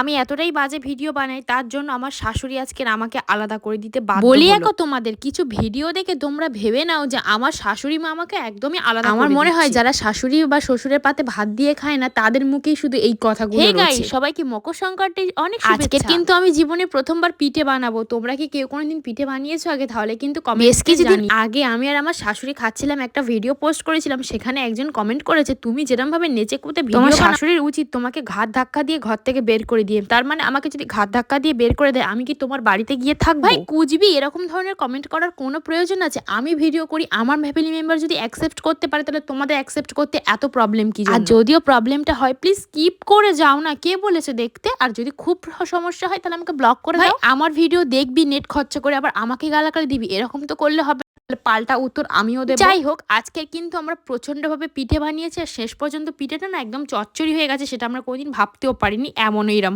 আমি এতটাই বাজে ভিডিও বানাই, তার জন্য আমার শাশুড়ি আজকে আমাকে আলাদা করে দিতে বাধ্য হলো। বলি এখন তোমাদের কিছু ভিডিও দেখে তোমরা ভেবে নাও যে আমার শাশুড়ি মা আমাকে একদমই আলাদা করে দিচ্ছে। আমার মনে হয় যারা শাশুড়ি বা শ্বশুরের পাতে ভাত দিয়ে খায় না, তাদের মুখেই শুধু এই কথাগুলো রয়েছে। হে গাইস, সবাইকে মকর সংক্রান্তির অনেক শুভেচ্ছা। আজকে কিন্তু আমি জীবনে প্রথমবার পিঠে বানাবো। তোমরা কি কেউ কোনোদিন পিঠে বানিয়েছো আগে? তাহলে কিন্তু বেশ কিছুদিন আগে আমি আর আমার শাশুড়ি খাচ্ছিলাম, একটা ভিডিও পোস্ট করেছিলাম, সেখানে একজন কমেন্ট করেছে, তুমি যেরকম ভাবে নেচে কুদে ভিডিও, শাশুড়ির উচিত তোমাকে ঘাত ধাক্কা দিয়ে ঘর থেকে বের করে দিয়ে। তার মানে আমাকে যদি ঘাত ধাক্কা দিয়ে বের করে দেয়, আমি কি তোমার বাড়িতে গিয়ে থাকবো? ভাই কুজবি এরকম ধরনের কমেন্ট করার কোনো প্রয়োজন আছে? আমি ভিডিও করি, আমার ফ্যামিলি মেম্বার যদি অ্যাকসেপ্ট করতে পারে, তাহলে তোমাদের অ্যাকসেপ্ট করতে এত প্রবলেম কি? আর যদিও প্রবলেমটা হয়, প্লিজ স্কিপ করে যাও না, কে বলেছে দেখতে। আর যদি খুব সমস্যা হয় তাহলে আমাকে ব্লক করে দাও। আমার ভিডিও দেখবি, নেট খরচা করে, আবার আমাকে গালাগালি দিবি, এরকম তো করলে হবে। পাল্টা উত্তর আমিও দেব। যাই হোক, আজকে কিন্তু আমরা প্রচন্ড ভাবে পিঠে বানিয়েছি, আর শেষ পর্যন্ত পিঠেটা না একদম চচ্চড়ি হয়ে গেছে, সেটা আমরা কোনোদিন ভাবতেও পারিনি, এমন এরম।